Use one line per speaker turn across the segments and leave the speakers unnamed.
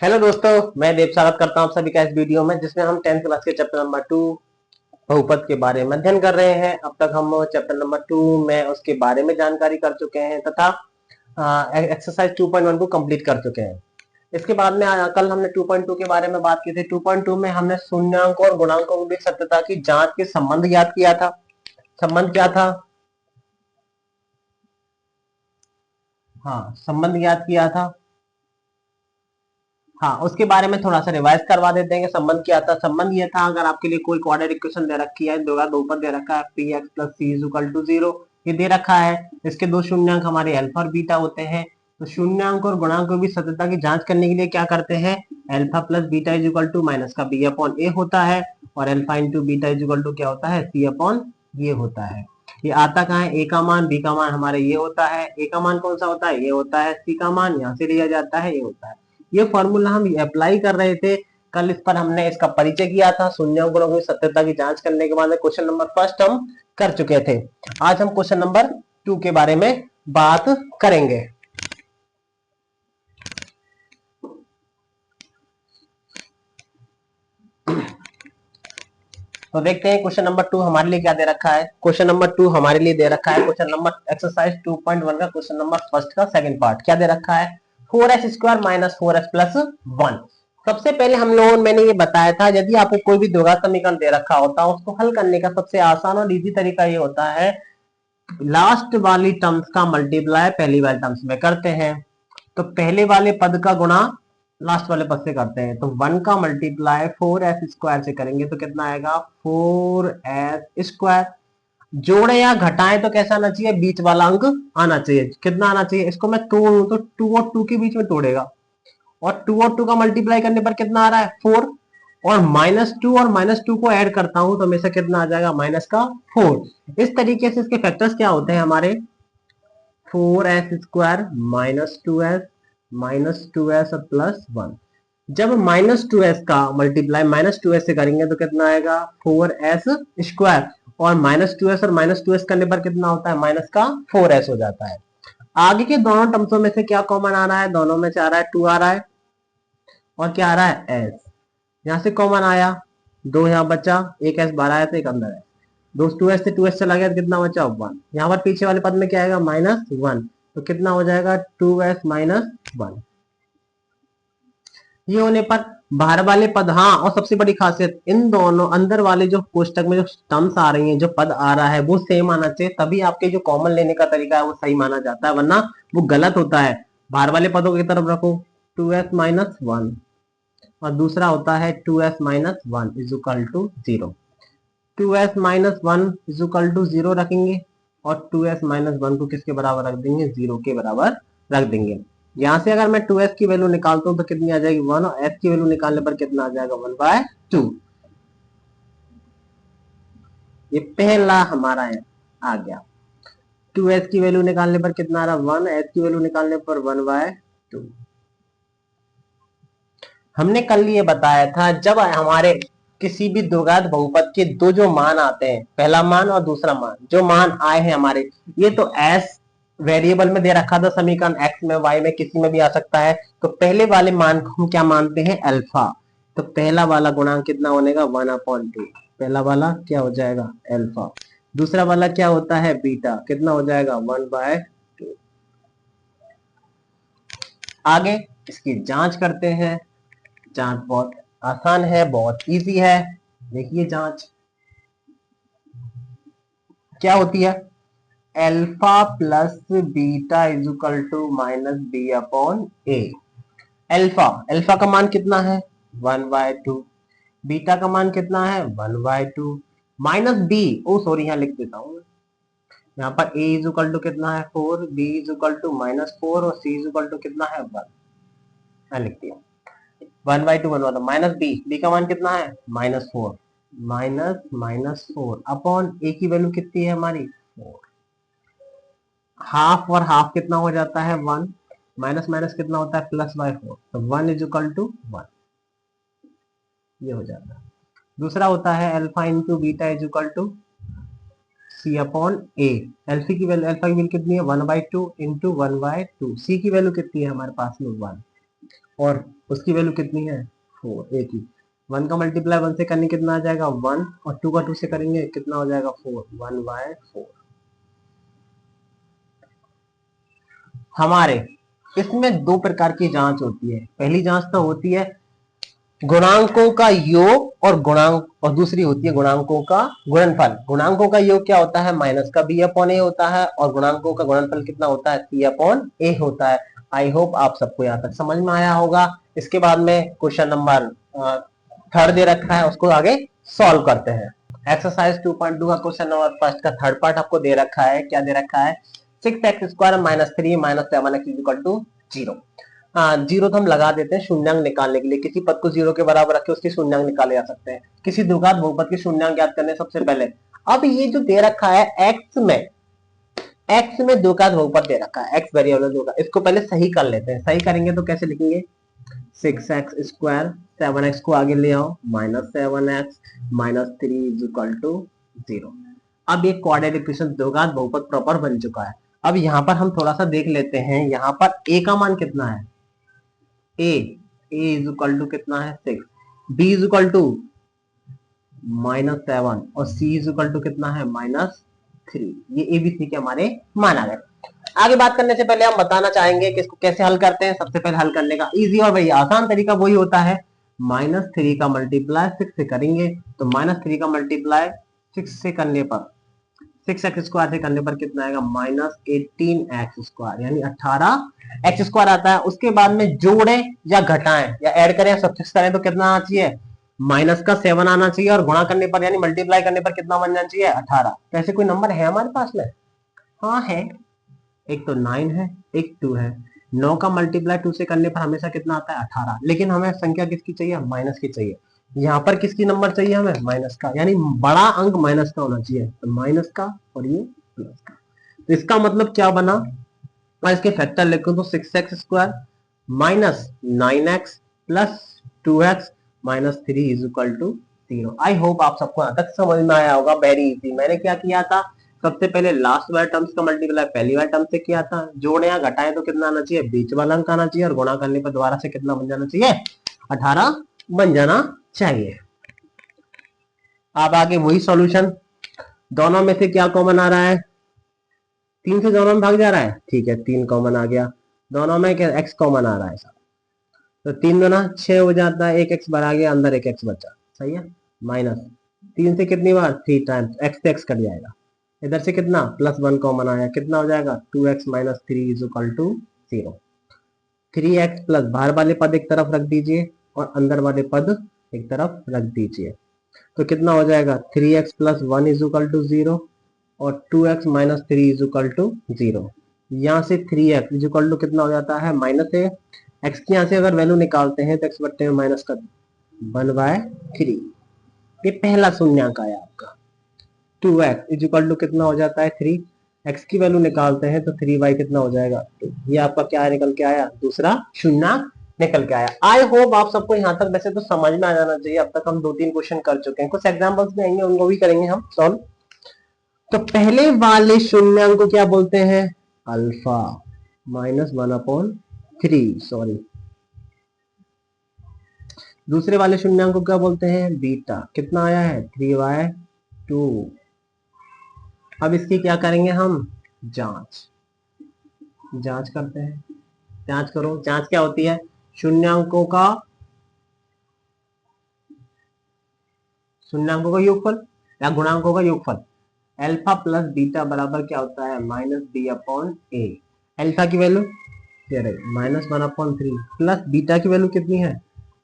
Hello दोस्तों, मैं देव स्वागत करता हूँ सभी का इस वीडियो में, जिसमें हम 10th क्लास के चैप्टर नंबर 2 बहुपद के बारे में अध्ययन कर रहे हैं। अब तक हम चैप्टर नंबर 2 में उसके बारे में जानकारी कर चुके हैं तथा एक्सरसाइज 2.1 को कंप्लीट कर चुके हैं। इसके बाद में कल हमने 2.2 के बारे में बात की थी। 2.2 में हमने शून्यांकों और गुणांकों की सत्यता की जांच के संबंध याद किया था। संबंध क्या था? हाँ, संबंध याद किया था। हाँ, उसके बारे में थोड़ा सा रिवाइज करवा देते हैं कि संबंध क्या था। संबंध ये था, अगर आपके लिए कोई क्वाड्रेटिक इक्वेशन दे रखी है, दो बहुपद दे रखा है P X plus C is equal to 0, ये दे रखा है। इसके दो शून्यांक हमारे अल्फा और बीटा होते हैं। तो शून्यांक और गुणांकों की सत्यता की जांच करने के लिए क्या करते हैं? Alpha plus beta is equal to minus का बी अपॉन ए होता है, और alpha into beta is equal to क्या होता है? सी अपॉन ये होता है। ये आता कहाँ है? ए का मान, बी का मान हमारे ये होता है। ए का मान कौन सा होता है? ये होता है। सी का मान यहाँ से लिया जाता है, ये होता है। ये फॉर्मूला हम अप्लाई कर रहे थे कल। इस पर हमने इसका परिचय किया था। शून्यांकों की सत्यता की जांच करने के बाद क्वेश्चन नंबर फर्स्ट हम कर चुके थे। आज हम क्वेश्चन नंबर 2 के बारे में बात करेंगे। तो देखते हैं क्वेश्चन नंबर 2 हमारे लिए क्या दे रखा है। क्वेश्चन नंबर 2 हमारे लिए दे रखा है क्वेश्चन नंबर एक्सरसाइज 2.1 का क्वेश्चन नंबर फर्स्ट का सेकंड पार्ट। क्या दे रखा है? 4x² minus 4x plus 1। सबसे पहले मैंने ये बताया था, यदि आपको कोई भी द्विघात समीकरण दे रखा होता है, उसको हल करने का सबसे आसान और इजी तरीका ये होता है, लास्ट वाली टर्म्स का मल्टीप्लाई पहली वाली टर्म्स में करते हैं। तो पहले वाले पद का गुणा लास्ट वाले पद से करते हैं। तो 1 का मल्टीप्लाई 4s² से करेंगे तो कितना आएगा? 4s²। जोड़े या घटाएं तो कैसा आना चाहिए? बीच वाला अंक आना चाहिए। कितना आना चाहिए? इसको मैं तोड़ूं तो 2 और 2 के बीच में तोड़ेगा, और 2 और 2 का मल्टीप्लाई करने पर कितना आ रहा है? 4। और -2 और -2 को ऐड करता हूं तो हमेशा कितना आ जाएगा? माइनस का 4। इस तरीके से इसके फैक्टर्स क्या होते हैं हमारे? 4s² -2s plus 1। जब -2s का मल्टीप्लाई -2s से करेंगे तो कितना आएगा? 4s²। और -2s और -2s करने पर कितना होता है? माइनस का 4s हो जाता है। आगे के दोनों टर्म्सों में से क्या कॉमन आ रहा है? दोनों में से आ रहा है 2 आ रहा है, और क्या आ रहा है? s। यहां से कॉमन आया, 2 यहाँ बचा, एक s बाहर आया तो एक अंदर है। दो 2s से 2s चला गया तो कितना बचा? 1। यहाँ पर पीछे वाले पद में क्या आएगा? -1। तो कितना हो जाएगा? 2s minus 1। ये होने पर बाहर वाले पद, हाँ, और सबसे बड़ी खासियत, इन दोनों अंदर वाले जो कोष्टक में जो टर्म्स आ रही हैं, जो पद आ रहा है, वो सेम आना चाहिए, तभी आपके जो कॉमन लेने का तरीका है वो सही माना जाता है, वरना वो गलत होता है। बाहर वाले पदों की तरफ रखो, 2s माइनस 1, और दूसरा होता है 2s minus 1 is equal to 0। 2s minus 1 is equal to 0 रखेंगे, और 2s माइनस 1 को किसके बराबर रख देंगे? 0 के बराबर रख देंगे। यहां से अगर मैं 2s की वैल्यू निकालता हूं तो कितनी आ जाएगी? 1, और s की वैल्यू निकालने पर कितना आ जाएगा? 1/2। ये पहला हमारा है, आ गया। 2s की वैल्यू निकालने पर कितना आ रहा? 1, s की वैल्यू निकालने पर 1/2। हमने कल ये बताया था, जब हमारे किसी भी द्विघात बहुपद के दो जो मान आते हैं, पहला मान और दूसरा मान, जो मान आए हैं हमारे, ये तो s वेरिएबल में दे रखा था समीकरण, x में, y में, किसी में भी आ सकता है। तो पहले वाले मान को हम क्या मानते हैं? अल्फा। तो पहला वाला गुणांक कितना होने का? 1/2। पहला वाला क्या हो जाएगा? अल्फा। दूसरा वाला क्या होता है? बीटा। कितना हो जाएगा? 1/2। आगे इसकी जांच करते हैं। जांच बहुत आसान है, बहुत इजी है। देखिए जांच क्या होती है? Alpha plus beta is equal to -b/a। Alpha alpha का मान कितना है? 1/2। बीटा का मान कितना है? 1/2। माइनस बी, ओ सॉरी, यहाँ लिख देता हूँ। यहाँ पर a इज इक्वल टू कितना है? 4, b इज इक्वल टू -4, और c इज इक्वल टू कितना है? 1। मैं लिख दिया 1/2 बनवा दो। माइनस बी, बी का मान कितना है? -4। -4 अपॉन ए की वैल्यू कितनी है हमारी? 4। हाफ और हाफ कितना हो जाता है? 1। माइनस माइनस कितना होता है? +/4। तो 1 इज इक्वल टू 1, ये हो जाता है। दूसरा होता है alpha into beta is equal to C upon A. Alpha की वैल्यू कितनी है? 1/2 इंटू 1/2। सी की वैल्यू कितनी है हमारे पास में? 1। और उसकी वैल्यू कितनी है 4, एक ही। 1 का मल्टीप्लाई 1 से करने कितना आ जाएगा 1, और 2 का 2 से करेंगे कितना हो जाएगा 4, 1/4। हमारे इसमें दो प्रकार की जांच होती है। पहली जांच तो होती है गुणांकों का योग और गुणांक, और दूसरी होती है गुणांकों का गुणनफल। गुणांकों का योग क्या होता है माइनस का b/a होता है, और गुणांकों का गुणनफल कितना होता है c/a होता है। आई होप आप सबको यहाँ तक समझ में आया होगा। इसके बाद में क्वेश्चन नंबर 3 दे रखा है, उसको आगे सॉल्व करते हैं। एक्सरसाइज 2.2 का क्वेश्चन नंबर फर्स्ट का थर्ड पार्ट आपको दे रखा है। क्या दे रखा है 6x² - 3 - 7x = 0। जीरो तो हम लगा देते हैं शून्यांक निकालने के लिए। किसी पद को जीरो के बराबर रख के उसके शून्यांक निकाले जा सकते हैं। किसी द्विघात बहुपद के शून्यांक ज्ञात करने सबसे पहले, अब ये जो दे रखा है एक्स में द्विघात बहुपद दे रखा है, एक्स वेरिएबल द्विघात, इसको पहले सही कर लेते हैं। सही करेंगे तो कैसे लिखेंगे 6x², 7x को आगे ले आओ -7x - 3 = 0। अब ये क्वाड्रेटिक इक्वेशन द्विघात बहुपद प्रॉपर बन चुका है। अब यहाँ पर हम थोड़ा सा देख लेते हैं, यहाँ पर a का मान कितना है, a = कितना है 6, b = -7 और c = कितना है -3। ये a b c के हमारे मान आ गए। आगे बात करने से पहले हम बताना चाहेंगे कि इसको कैसे हल करते हैं। सबसे पहले हल करने का इजी और वही आसान तरीका वही होता है, -3 का मल्टीप्लाई 6 से करेंगे तो -3 का मल्टीप्लाई 6 से करने पर 6x² से करने पर कितना आएगा -18x², यानी 18x² आता है। उसके बाद में जोड़ें या घटाएं या ऐड करें या सब्ट्रैक्ट करें तो कितना आना चाहिए माइनस का 7 आना चाहिए, और गुणा करने पर यानी मल्टीप्लाई करने पर कितना बन जाना चाहिए 18। कैसे कोई नंबर है हमारे पास में, हाँ है, एक तो 9 है, एक 2 है। 9 का मल्टीप्लाई 2 से करने पर हमेशा कितना आता है 18, लेकिन हमें संख्या किसकी चाहिए माइनस की चाहिए। यहाँ पर किसकी नंबर चाहिए हमें माइनस का, यानी बड़ा अंक माइनस का होना चाहिए, तो माइनस का और ये प्लस का। तो इसका मतलब क्या बना, मैं इसके फैक्टर लिखूं तो 6x² - 9x + 2x - 3 = 0। आई होप आप सबको यहाँ तक समझ में आया होगा। Very easy. मैंने क्या किया था, सबसे पहले लास्ट वाले टर्म्स का मल्टीप्लाई पहली वाले टर्म से किया था, जोड़े या घटाएं तो कितना आना चाहिए बीच वाला अंक आना चाहिए, और गुणा करने पर दोबारा से कितना बन जाना चाहिए 18 बन जाना चाहिए। अब आगे वही सॉल्यूशन, दोनों में से क्या कॉमन आ रहा है 3 से दोनों में भाग जा रहा है, ठीक है 3 कॉमन आ गया। दोनों में क्या x कॉमन आ रहा है, तो 3 दूना 6 हो जाता है, एक x बढ़ा गया, अंदर एक x बचा, सही है। माइनस 3 से कितनी बार 3 टाइम्स, x से x कट जाएगा, इधर से कितना +1 कॉमन आया, कितना हो जाएगा 2x - 3 = 0। 3x प्लस बाहर वाले पद एक तरफ रख दीजिए और अंदर वाले पद एक तरफ रख दीजिए, तो कितना हो जाएगा 3x + 1 = 0 और 2x - 3 = 0। यहाँ से 3x = कितना हो जाता है -a, x की यहाँ से अगर वैल्यू निकालते हैं तो x बट्टे में माइनस का 1/3। ये पहला शून्यांक आया आपका। 2x = कितना हो जाता है 3, x की वैल्यू निकालते हैं तो 3y कितना हो जाएगा 2। ये आपका क्या निकल के आया, दूसरा शून्यांक निकल के आया। आई होप आप सबको यहाँ तक वैसे तो समझ में आ जाना चाहिए। अब तक हम 2-3 क्वेश्चन कर चुके हैं, कुछ एग्जाम्पल्स भी आएंगे उनको भी करेंगे हम सॉल्व। तो पहले वाले शून्यांक को क्या बोलते हैं अल्फा -1/3, सॉरी। दूसरे वाले शून्यांक को क्या बोलते हैं बीटा, कितना आया है 3/2। अब इसकी क्या करेंगे हम जांच करते हैं। जांच करो, जांच क्या होती है शून्यांकों का योगफल या गुणांकों का योगफल। अल्फा प्लस बीटा बराबर क्या होता है -b/a। अल्फा की वैल्यू -1/3 प्लस बीटा की वैल्यू कितनी है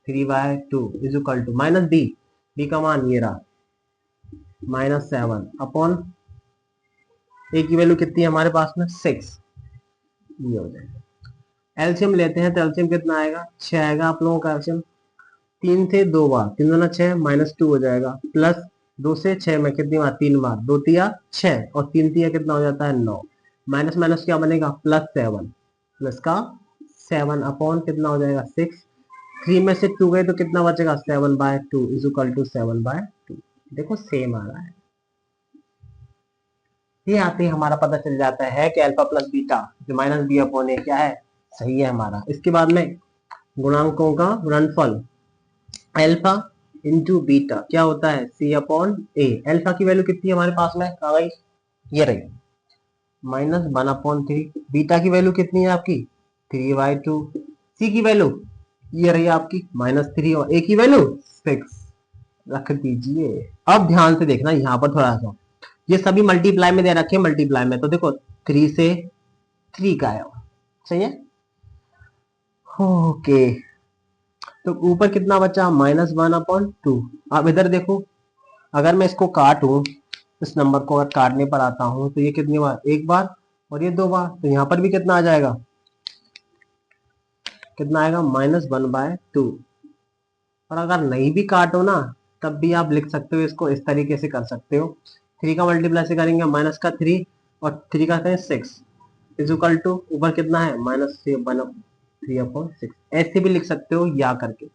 3/2 = -b का मान ये रहा -7 अपॉन a की वैल्यू कितनी है हमारे पास में 6। ये हो जाएगा। एलसीएम लेते हैं तो एलसीएम कितना आएगा 6 आएगा आप लोगों का एलसीएम। 3 से 2 बार 3 दूना 6 -2 हो जाएगा, प्लस 2 से 6 में कितनी बार 3 बार 2 तिया 6 और 3 तिया कितना हो जाता है 9। माइनस माइनस क्या बनेगा +7, प्लस का 7 अपॉन कितना हो जाएगा 6। 3 में से 2 गए तो कितना बचेगा 7/2 = 7/2। देखो सेम आ रहा है। ये आते ही हमारा पता चल जाता है कि अल्फा प्लस बीटा जो -b/a क्या है सही है हमारा। इसके बाद में गुणांकों का गुणनफल अल्फा इंटू बीटा क्या होता है सी अपॉन ए। अल्फा की वैल्यू कितनी है हमारे पास में आ गई, ये रही -1/3। बीटा की वैल्यू कितनी है आपकी 3/2। सी की वैल्यू ये रही आपकी -3 और ए की वैल्यू 6 रख दीजिए। अब ध्यान से देखना यहाँ पर थोड़ा सा, ये सभी मल्टीप्लाई में दे रखे हैं, मल्टीप्लाई में तो देखो 3 से 3 का है, सही है। ओके तो ऊपर कितना बचा -1/2। अब इधर देखो, अगर मैं इसको काटूं, इस नंबर को अगर काटने पर आता हूं तो ये कितनी बार, एक बार और ये 2 बार, तो यहाँ पर भी कितना आ जाएगा, कितना आएगा -1/2। और अगर नहीं भी काटो ना तब भी आप लिख सकते हो, इसको इस तरीके से कर सकते हो। 3 का मल्टीप्लाई से करेंगे माइनस का 3 और 3 का करें 6 इक्वल टू ऊपर कितना है -3/6। ऐसे भी लिख सकते हो या करके,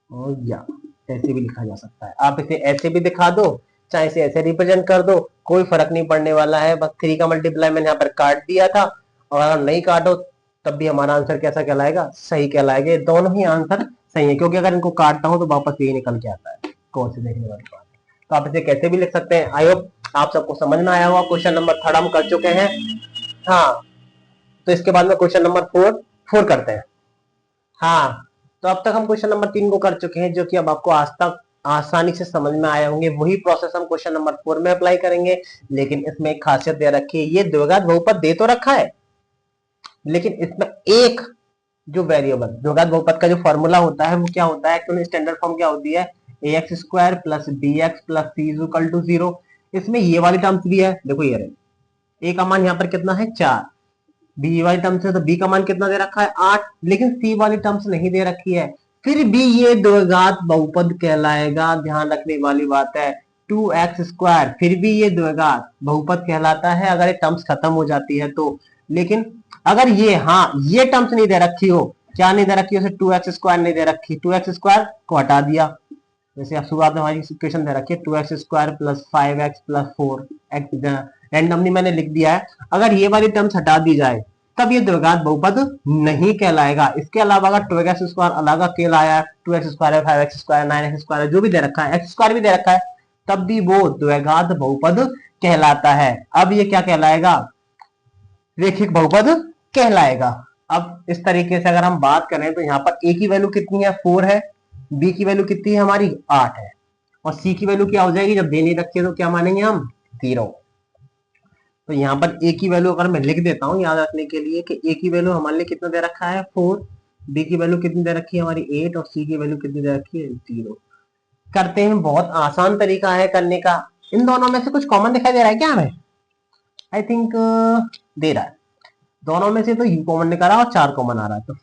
और या ऐसे भी लिखा जा सकता है। आप इसे ऐसे भी दिखा दो, चाहे इसे ऐसे रिप्रेजेंट कर दो, कोई फर्क नहीं पड़ने वाला है। बस 3 का मल्टीप्लाई मैंने यहाँ पर काट दिया था, और अगर नहीं काटो तब भी हमारा आंसर कैसा कहलाएगा, सही कहलाएगा। दोनों ही आंसर सही है, क्योंकि अगर इनको काटता हूं तो वापस यही निकल के आता है। कौन से देखने वाली बात है, तो आप इसे कैसे भी लिख सकते हैं। आई होप आप सबको समझ में आया होगा। क्वेश्चन नंबर 3 हम कर चुके हैं। हाँ, तो इसके बाद में क्वेश्चन नंबर 4 करते हैं। हाँ, तो अब तक हम क्वेश्चन नंबर 3 को कर चुके हैं, जो कि अब आपको आज तक आसानी से समझ में आए होंगे। वही प्रोसेस हम क्वेश्चन नंबर 4 में अप्लाई करेंगे, लेकिन इसमें एक खासियत दे रखी है। ये द्विघात बहुपद दे तो रखा है, लेकिन इसमें एक जो वेरिएबल द्विघात बहुपद का जो फॉर्मूला होता है वो क्या होता है, एक्चुअली स्टैंडर्ड फॉर्म क्या होती है, ax² plus bx plus c is equal to 0। इसमें ये वाली टर्म्स भी है, देखो ये रहे। a का मान यहाँ पर कितना है 4, b वाली टर्म्स है तो b का मान कितना दे रखा है 8, लेकिन c वाली टर्म्स नहीं दे रखी है। फिर भी ये द्विघात बहुपद कहलाएगा, ध्यान रखने वाली बात है। 2x², फिर भी ये द्विघात बहुपद कहलाता है अगर ये टर्म्स खत्म हो जाती है तो। लेकिन अगर ये, हाँ, ये टर्म्स नहीं दे रखी हो, क्या नहीं दे रखी हो, 2x² नहीं दे रखी, 2x² को हटा दिया। जैसे आप शुरुआत में हमारी इक्वेशन दे रखी है 2x² plus 5x plus 4, randomly मैंने लिख दिया है। अगर ये वाली टर्म्स हटा दी जाए तब ये द्विघात बहुपद नहीं कहलाएगा। इसके अलावा अगर 2x² अलग अकेला आया है, 2x² है, 5x² है, 9x² है, जो भी दे रखा है, x² भी दे रखा है, तब भी वो द्विघात बहुपद कहलाता है। अब ये क्या कहलाएगा, रैखिक बहुपद कहलाएगा। अब इस तरीके से अगर हम बात करें तो यहाँ पर a की वैल्यू कितनी है 4 है, b की वैल्यू कितनी है हमारी 8 है, और c की वैल्यू क्या हो जाएगी, जब दे नहीं रखी है तो क्या मानेंगे हम 0। तो यहाँ पर a की वैल्यू अगर मैं लिख देता हूँ याद रखने के लिए कि a की वैल्यू हमारे लिए कितना दे रखा है 4, b की वैल्यू कितनी दे रखी है हमारी 8 और c की वैल्यू कितनी दे रखी है 0। करते हैं, बहुत आसान तरीका है करने का। इन दोनों में से कुछ कॉमन दिखाई दे रहा है क्या हमें, आई थिंक दे रहा है। दोनों में से तो u कॉमन निकल रहा है और 4 कॉमन आ रहा है, तो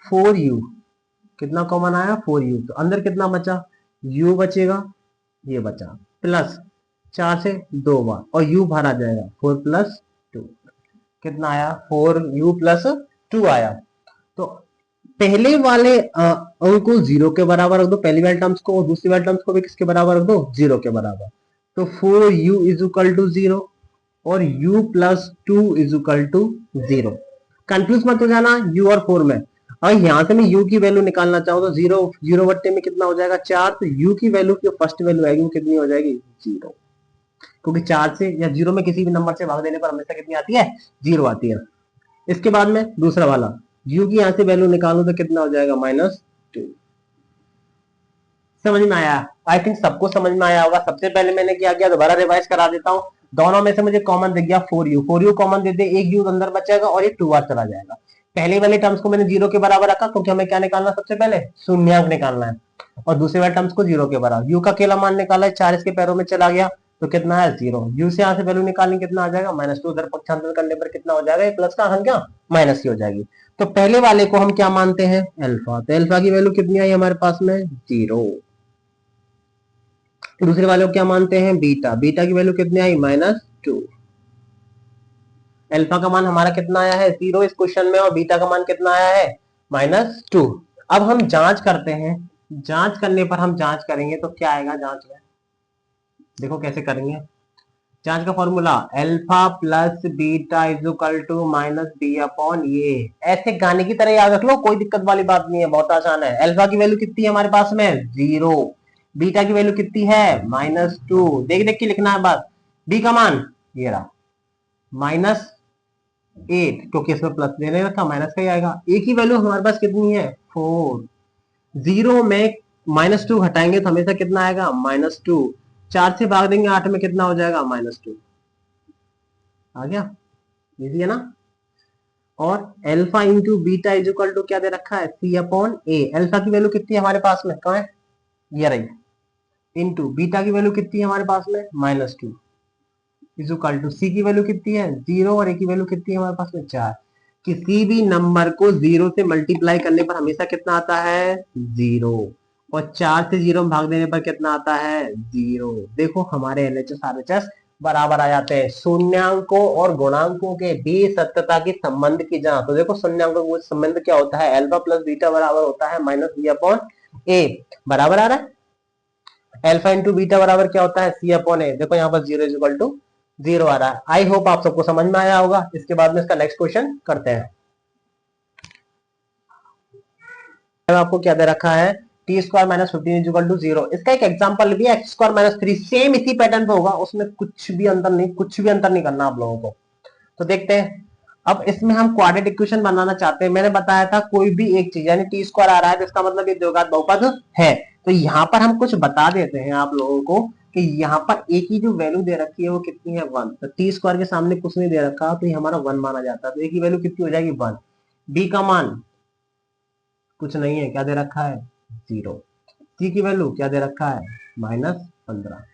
4u कितना कॉमन आया 4u, तो अंदर कितना बचा u बचेगा, ये बचा प्लस 4 से 2 बार और u बाहर आ जाएगा 4 प्लस 2, कितना आया 4u प्लस 2 आया। तो पहले वाले अंक को 0 के बराबर रख दो, पहली वाले टर्म्स को, और दूसरी वाले टर्म्स को भी किसके बराबर रख दो 0 के बराबर। तो 4u इज इक्वल टू 0 और u plus 2 is equal to 0। Confuse मत हो जाना u और 4 में। और यहां से मैं u की वैल्यू निकालना चाहूँ तो 0 बट्टे में कितना हो जाएगा 4, तो u की वैल्यू जो फर्स्ट वैल्यू आएगी वो कितनी हो जाएगी 0, क्योंकि 4 से या 0 में किसी भी नंबर से भाग देने पर हमेशा कितनी आती है 0 आती है। इसके बाद में दूसरा वाला u की यहां से वैल्यू निकालू तो कितना हो जाएगा -2। समझ में आया, आई थिंक सबको समझ में आया होगा। सबसे पहले मैंने क्या किया, दोबारा रिवाइज करा देता हूँ। दोनों में से मुझे कॉमन दिख गया 4u कॉमन दे दे, एक u अंदर बचेगा और ये 2r चला जाएगा। पहले वाले टर्म्स को मैंने 0 के बराबर रखा क्योंकि हमें क्या निकालना, सबसे पहले शून्यांक निकालना है, और दूसरे वाले टर्म्स को 0 के बराबर। u का अकेला मान निकाला है, 4 इसके पैरों में चला गया तो कितना है 0। u से यहाँ से वैल्यू निकालनी कितना आ जाएगा -2, उधर पक्षांतर करने पर कितना हो जाएगा, प्लस का संख्या माइनस की हो जाएगी। तो पहले वाले को हम क्या मानते हैं अल्फा, तो अल्फा की वैल्यू कितनी आई हमारे पास में 0। दूसरे वाले को क्या मानते हैं बीटा, बीटा की वैल्यू कितनी आई -2। अल्फा का मान हमारा कितना आया है 0 इस क्वेश्चन में, और बीटा का मान कितना आया है -2। अब हम जांच करते हैं, जांच करने पर हम जांच करेंगे तो क्या आएगा जांच में, देखो कैसे करेंगे। जांच का formula alpha plus beta is equal to minus B upon ये। ऐसे गाने की तरह याद रख लो, कोई दिक्कत वाली बात नहीं है, बहुत आसान है। अल्फा की वैल्यू कितनी है हमारे पास में 0, बीटा की वैल्यू कितनी है -2। देख देख के लिखना है बस। बी का मान ये रहा -8, क्योंकि इसमें प्लस देने रखा माइनस का ही आएगा। ए की वैल्यू हमारे पास कितनी है 4, 0 में -2 घटाएंगे तो हमेशा कितना आएगा -2। 4 से भाग देंगे 8 में कितना हो जाएगा -2। आ गया, इजी है ना। और alpha into beta is equal to क्या दे रखा है सी अपॉन ए। अल्फा की वैल्यू कितनी है हमारे पास में, कहाँ है ये रही, इंटू बीटा की वैल्यू कितनी है हमारे पास में -2 इज इक्वल टू सी की वैल्यू कितनी है 0 और ए की वैल्यू कितनी है हमारे पास में 4। किसी भी नंबर को 0 से मल्टीप्लाई करने पर हमेशा कितना आता है 0, और 4 से 0 में भाग देने पर कितना आता है 0। देखो हमारे एलएचएस आरएचएस बराबर आ जाते हैं। शून्यांकों और गुणांकों के बीच सत्यता की संबंध की जांच। तो देखो शून्यांकों का संबंध क्या होता है, अल्फा प्लस बीटा बराबर होता है माइनस बी अपॉन ए। बराबर आ रहा है, अल्फा इंटू बीटा बराबर क्या होता है सी अपॉन ए। देखो यहाँ पर 0 इज इक्वल टू 0 आ रहा है। आई होप आप सबको समझ में आया होगा। इसके बाद में इसका नेक्स्ट क्वेश्चन करते हैं। आपको क्या दे रखा है T square minus 15 is equal to 0। इसका एक एग्जांपल भी है एक्स स्क्वायर माइनस 3, सेम इसी पैटर्न पे होगा, उसमें कुछ भी अंतर नहीं करना आप लोगों को। तो देखते हैं। अब इसमें हम क्वाड्रेटिक इक्वेशन बनाना चाहते हैं। मैंने बताया था कोई भी एक चीज यानी टी स्क्वायर आ रहा है तो इसका मतलब ये द्विघात बहुपद है। तो यहाँ पर हम कुछ बता देते हैं आप लोगों को कि यहाँ पर ए की जो वैल्यू दे रखी है वो कितनी है 1। तो टी स्क्वायर के सामने कुछ नहीं दे रखा तो ये हमारा 1 माना जाता है। तो ए की वैल्यू कितनी हो जाएगी 1। बी का मान कुछ नहीं है, क्या दे रखा है 0। सी की वैल्यू क्या दे रखा है -15।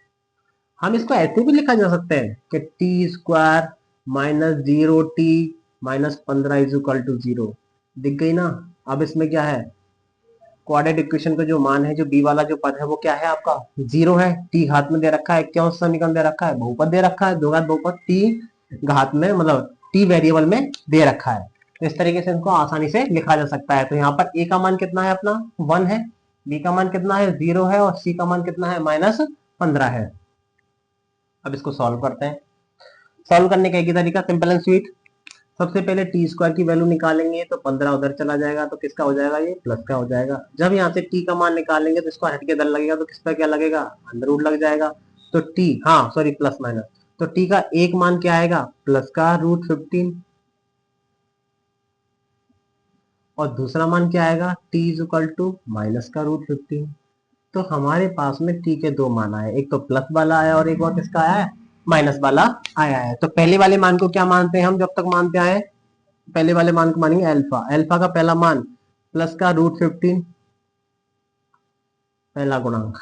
हम इसको ऐसे भी लिखा जा सकता है कि T square -0t -15 is equal to 0। दिख गई ना। अब इसमें क्या है क्वाड्रेटिक इक्वेशन का जो मान है, जो बी वाला जो पद है वो क्या है आपका 0 है। टी घात में दे रखा है, क्या समीकरण दे रखा है बहुपद दे रखा है, द्विघात बहुपद टी घात में मतलब टी वेरिएबल में दे रखा है। तो इस तरीके से इनको आसानी से लिखा जा सकता है। तो यहाँ पर ए का मान कितना है अपना 1 है, बी का मान कितना है 0 है, और सी का मान कितना है -15 है। अब इसको सॉल्व करते हैं। सॉल्व करने का एक ही तरीका सिंपल एंड स्वीट। सबसे पहले टी स्क्वायर की वैल्यू निकालेंगे तो 15 उधर चला जाएगा तो किसका हो जाएगा ये प्लस का हो जाएगा। जब यहाँ से टी का मान निकालेंगे तो इसको हट के इधर लगेगा तो किसका क्या लगेगा अंडर रूट लग जाएगा। तो टी हाँ सॉरी प्लस माइनस, तो टी का एक मान क्या आएगा प्लस का √15 और दूसरा मान क्या आएगा T is equal to minus का √15। तो हमारे पास में टी के दो मान आए, एक तो प्लस वाला आया और एक और किसका आया है माइनस वाला आया है। तो पहले वाले मान को क्या मानते हैं हम, जब तक मानते आए पहले वाले मान को मानेंगे अल्फा। अल्फा का पहला मान प्लस का √15 पहला गुणांक।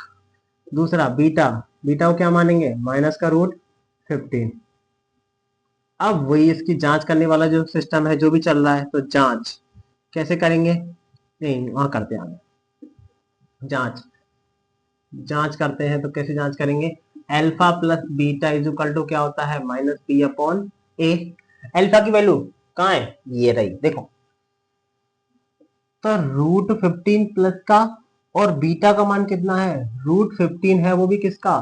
दूसरा बीटा, बीटा को क्या मानेंगे माइनस का √15। अब वही इसकी जांच करने वाला जो सिस्टम है जो भी चल रहा है, तो जांच कैसे करेंगे, नहीं वहां करते हैं जांच। जांच करते हैं तो कैसे जांच करेंगे, alpha plus beta is equal to क्या होता है -b अपॉन ए। अल्फा की वैल्यू कहाँ है ये रही देखो, तो √15 प्लस का, और बीटा का मान कितना है √15 है वो भी किसका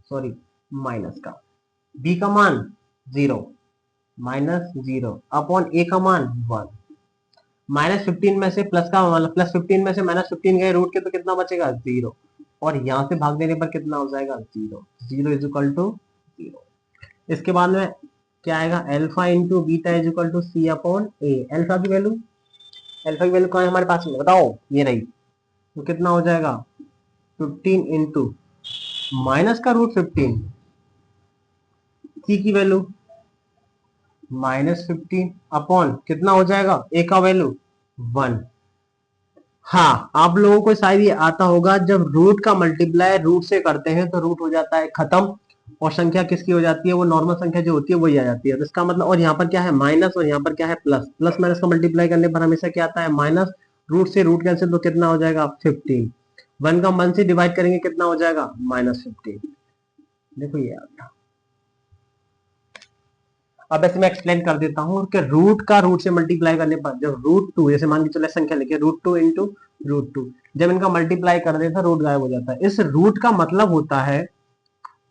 सॉरी माइनस का। बी का मान 0 -0 अपॉन ए का मान 1। -15 में से प्लस का मतलब +15 में से -15 गए रूट के तो कितना बचेगा 0, और यहां से भाग देने पर कितना हो जाएगा 0। 0 इज इक्वल टू 0। इसके बाद में क्या आएगा alpha into beta is equal to C upon A. Alpha की वैल्यू कहाँ है हमारे पास में बताओ ये रही, तो कितना हो जाएगा 15 इंटू माइनस का √15। सी की वैल्यू -15 अपॉन कितना हो जाएगा ए का वैल्यू 1। हाँ आप लोगों को शायद ये आता होगा, जब रूट का मल्टीप्लाई रूट से करते हैं तो रूट हो जाता है खत्म और संख्या किसकी हो जाती है वो नॉर्मल संख्या जो होती है वही आ जाती है। तो इसका मतलब, और यहाँ पर क्या है माइनस और यहाँ पर क्या है प्लस, प्लस माइनस का मल्टीप्लाई करने पर हमेशा क्या आता है माइनस। रूट से रूट कैंसिल तो कितना हो जाएगा 15। 1 का 1 से डिवाइड करेंगे कितना हो जाएगा -15। देखो ये आता। अब ऐसे मैं एक्सप्लेन कर देता हूँ कि रूट का रूट से मल्टीप्लाई करने पर जब √2 जैसे मान के चले संख्या लिखे √2 इंटू √2, जब इनका मल्टीप्लाई कर देता रूट गायब हो जाता है। इस रूट का मतलब होता है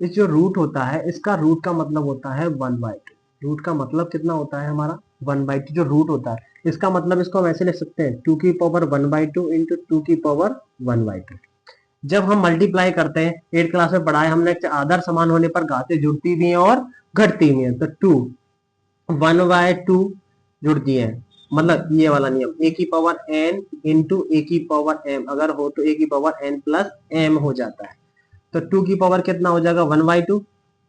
इस जो रूट होता है इसका रूट का मतलब होता है 1/2। रूट का मतलब कितना होता है हमारा 1/2 जो रूट होता है, इसका मतलब इसको हम ऐसे लिख सकते हैं 2^1/2 इंटू 2^1/2। जब हम मल्टीप्लाई करते हैं 8 क्लास में पढ़ा है हमने, आधार समान होने पर घातें जुड़ती भी हैं और घटती भी हैं। तो 1/2 जुड़ती है, मतलब ये वाला नियम a की पावर n इंटू a की पावर m, अगर हो तो a की पावर n प्लस m हो जाता है। तो 2 की पावर कितना हो जाएगा 1/2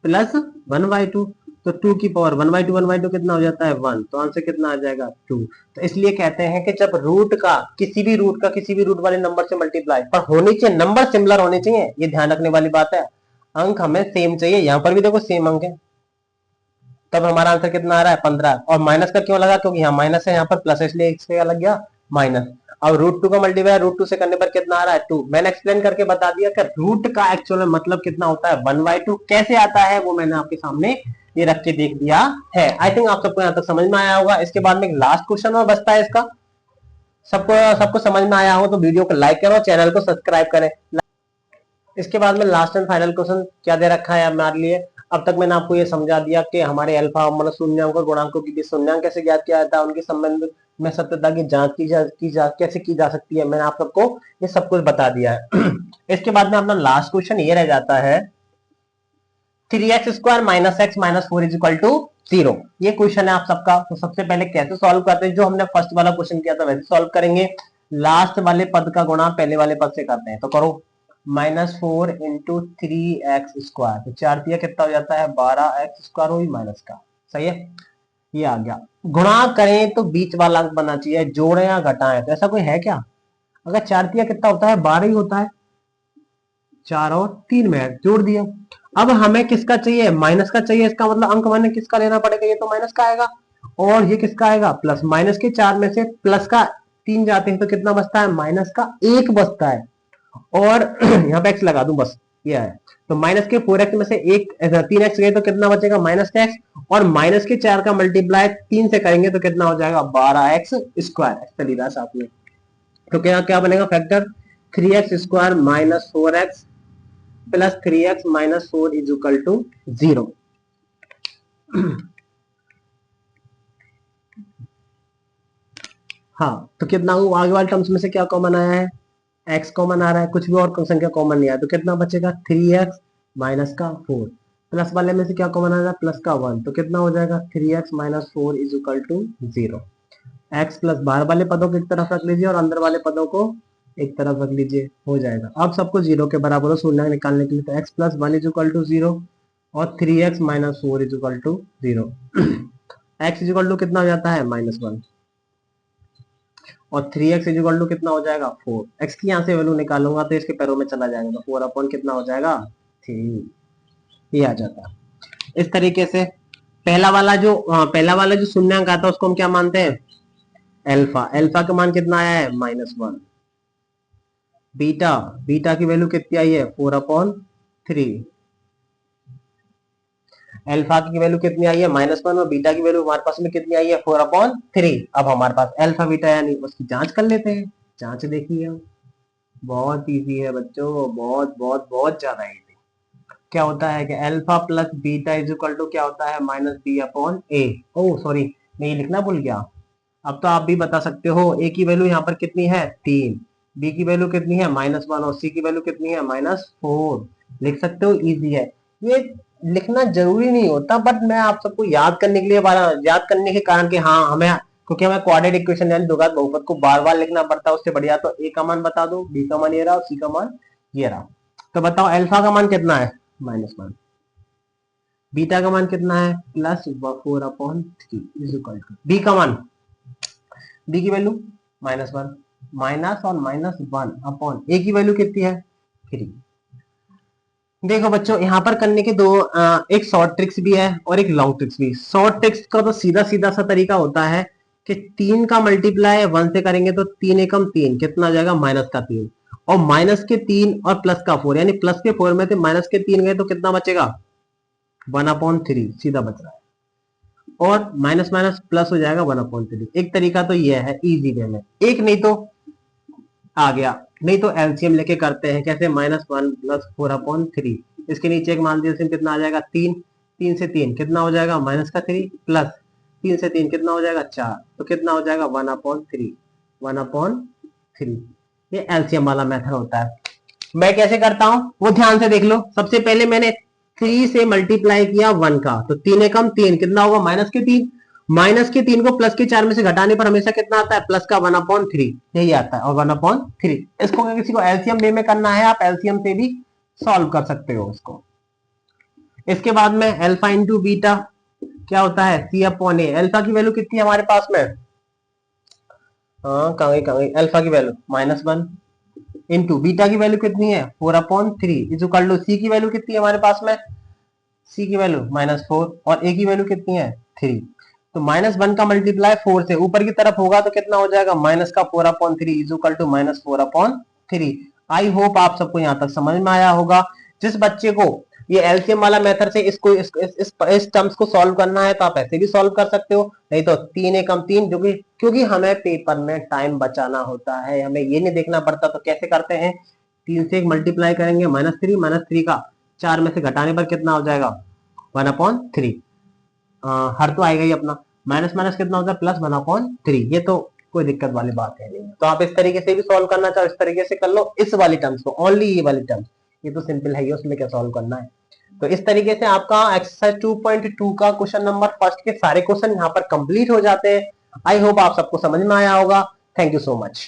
प्लस 1/2, तो 2 की पावर 1/2 कितना हो जाता है 1, तो आंसर कितना आ जाएगा 2। तो इसलिए कहते हैं कि जब रूट का किसी भी रूट वाले नंबर से मल्टीप्लाई, पर होनी चाहिए नंबर सिमिलर होने चाहिए, ये ध्यान रखने वाली बात है। अंक हमें सेम चाहिए, यहाँ पर भी देखो सेम अंक है, तब हमारा आंसर कितना आ रहा है 15। और माइनस का क्यों लगा, क्योंकि यहाँ माइनस है, यहाँ पर प्लस है, इसलिए इससे क्या लग गया माइनस। अब √2 का मल्टीप्लाई √2 से करने पर कितना आ रहा है 2। मैंने एक्सप्लेन करके बता दिया कि रूट का एक्चुअल मतलब कितना होता है 1/2। कैसे आता है वो मैंने आपके सामने ये रख के देख दिया है। आई थिंक आप सबको यहाँ तक समझ में आया होगा। इसके बाद में लास्ट क्वेश्चन और बचता है इसका, सबको सबको समझ में आया हो तो वीडियो को लाइक करो, चैनल को सब्सक्राइब करें। इसके बाद में लास्ट एंड फाइनल क्वेश्चन क्या दे रखा है हमारे लिए। अब तक मैंने आपको ये समझा दिया कि हमारे अल्फा मतलब शून्यांक और गुणांकों की शून्यांक कैसे ज्ञात किया जाता है, उनके संबंध में सत्यता की जांच कैसे की जा सकती है, मैंने आप सबको ये सब कुछ बता दिया है। इसके बाद में अपना लास्ट क्वेश्चन ये रह जाता है 3x² - x - 4 = 0। ये क्वेश्चन है आप सबका। तो सबसे पहले कैसे सॉल्व करते हैं, जो हमने फर्स्ट वाला क्वेश्चन किया था वैसे सॉल्व करेंगे। लास्ट वाले पद का गुणा पहले वाले पद से करते हैं, तो करो -4 इंटू 3x², तो 4 दिया कितना हो जाता है 12x² हुई माइनस का, सही है, ये आ गया। गुणा करें तो बीच वाला अंक बनना चाहिए, जोड़े या घटाएं तो ऐसा कोई है क्या। अगर 4 दिया कितना होता है 12 ही होता है, 4 और 3 में जोड़ दिया। अब हमें किसका चाहिए माइनस का चाहिए, इसका मतलब अंक मैंने किसका लेना पड़ेगा, ये तो माइनस का आएगा और ये किसका आएगा प्लस। माइनस के 4 में से प्लस का 3 जाते हैं तो कितना बचता है माइनस का 1 बचता है, और यहाँ पे x लगा दूं बस, ये है। तो माइनस के 4x में से 3x गए तो कितना बचेगा माइनस का x, और माइनस के 4 का मल्टीप्लाई 3 से करेंगे तो कितना हो जाएगा 12x²। लिखा साथ में, तो क्या क्या बनेगा factor 3x² - 4x plus 3x - 4 = 0। हाँ, तो कितना हुआ आगे वाले टर्म्स में से क्या कॉमन आया है, x कॉमन आ रहा है, कुछ भी और संख्या कॉमन नहीं आया, तो कितना बचेगा 3x माइनस का 4, प्लस वाले में से क्या कॉमन आ रहा है प्लस का 1, तो कितना हो जाएगा 3x - 4 = 0। x प्लस बाहर वाले पदों को एक तरफ रख लीजिए और अंदर वाले पदों को एक तरफ रख लीजिए, हो जाएगा। अब सबको 0 के बराबर शून्य निकालने के लिए तो x + 1 = 0 और 3x - 4 = 0। x = कितना हो जाता है -1 और 3x = कितना हो जाएगा 4। x की यहाँ से वैल्यू निकालूंगा तो इसके पैरों में चला जाएगा, तो 4 अपॉन कितना हो जाएगा 3, ये आ जाता है। इस तरीके से पहला वाला जो शून्यांक आता है उसको हम क्या मानते हैं अल्फा। अल्फा का मान कितना आया है -1। बीटा की वैल्यू कितनी आई है 4/3। अल्फा की वैल्यू कितनी आई है -1 और बीटा की वैल्यू हमारे पास में कितनी आई है 4/3। अब हमारे पास अल्फा बीटा यानी उसकी जांच कर लेते हैं। जांच देखिए, बहुत इजी है बच्चों, बहुत बहुत बहुत ज्यादा इजी। क्या होता है कि अल्फा प्लस बीटा = क्या होता है -b/a। ओ सॉरी, मैं ये लिखना भूल गया। अब तो आप भी बता सकते हो, a की वैल्यू यहाँ पर कितनी है 3, b की वैल्यू कितनी है -1 और c की वैल्यू कितनी है -4। लिख सकते हो, इजी है। ये लिखना जरूरी नहीं होता, बट मैं आप सबको याद करने के लिए याद करने के कारण कि हाँ हमें, क्योंकि हमें क्वाड्रेटिक इक्वेशन यानी द्विघात बहुपद को बार बार लिखना पड़ता है, उससे बढ़िया तो a का मान बता दो, b का मान ये रहा और c का मान ये रहा। तो बताओ अल्फा का मान कितना है -1, बीटा का मान कितना है +4/3 बी का मान, बी की वैल्यू -1 माइनस और -1 अपॉन ए की वैल्यू कितनी है 3। देखो बच्चों यहाँ पर करने के दो एक शॉर्ट ट्रिक्स भी है और एक लॉन्ग ट्रिक्स भी। शॉर्ट ट्रिक्स का तो सीधा सीधा सा तरीका होता है कि 3 का मल्टीप्लाई 1 से करेंगे तो 3 एकम 3 कितना आ जाएगा -3, और माइनस के 3 और प्लस का 4 यानी प्लस के 4 में से माइनस के 3 गए तो कितना बचेगा 1/3 सीधा बच रहा है, और माइनस माइनस प्लस हो जाएगा 1/3। एक तरीका तो ये है इजी वे में, एक नहीं तो आ गया, नहीं तो एलसीएम लेके करते हैं कैसे -1 + 4/3 इसके नीचे एक मान लीजिए कितना आ जाएगा 3, 3 से 3 कितना हो जाएगा माइनस का 3 प्लस 3 से 3 कितना हो जाएगा 4, तो कितना हो जाएगा 1/3, 1/3। ये एलसीएम वाला मेथड होता है। मैं कैसे करता हूं वो ध्यान से देख लो। सबसे पहले मैंने 3 से मल्टीप्लाई किया 1 का, तो 3 एकम 3 कितना होगा माइनस के 3, माइनस के 3 को प्लस के 4 में से घटाने पर हमेशा कितना आता है प्लस का 1/3, यही आता है। और 1/3 इसको अगर किसी को एलसीएम वे में करना है आप एलसीएम से भी सॉल्व कर सकते हो इसको। इसके बाद में अल्फा इंटू बीटा क्या होता है C/A। अल्फा की वैल्यू कितनी है हमारे पास में, हाँ कहाँ गई अल्फा की वैल्यू -1 इंटू बीटा की वैल्यू कितनी है 4/3 इज इक्वल टू सी की वैल्यू कितनी है हमारे पास में, सी की वैल्यू -4 और ए की वैल्यू कितनी है 3। तो -1 का मल्टीप्लाई 4 से ऊपर की तरफ होगा तो कितना हो जाएगा माइनस का 4/3 is equal to -4/3। I hope आप सबको यहाँ तक समझ में आया होगा। जिस बच्चे को ये एलसीएम वाला मेथड से इसको इस टर्म्स को सॉल्व करना है तो आप ऐसे भी सॉल्व कर सकते हो, नहीं तो 3 एकम 3 जो कि क्योंकि हमें पेपर में टाइम बचाना होता है, हमें ये नहीं देखना पड़ता। तो कैसे करते हैं 3 से 1 मल्टीप्लाई करेंगे -3 का 4 में से घटाने पर कितना हो जाएगा 1/3। हर तो आएगा ही अपना, माइनस माइनस कितना होता है +1/3। ये तो कोई दिक्कत वाली बात है नहीं। तो आप इस तरीके से भी सॉल्व करना चाहो इस तरीके से कर लो, इस वाली टर्म्स को ओनली ये वाली टर्म्स, ये तो सिंपल है, उसमें क्या सॉल्व करना है। तो इस तरीके से आपका एक्सरसाइज 2.2 का क्वेश्चन नंबर फर्स्ट के सारे क्वेश्चन यहाँ पर कंप्लीट हो जाते हैं। आई होप आप सबको समझ में आया होगा। Thank you so much.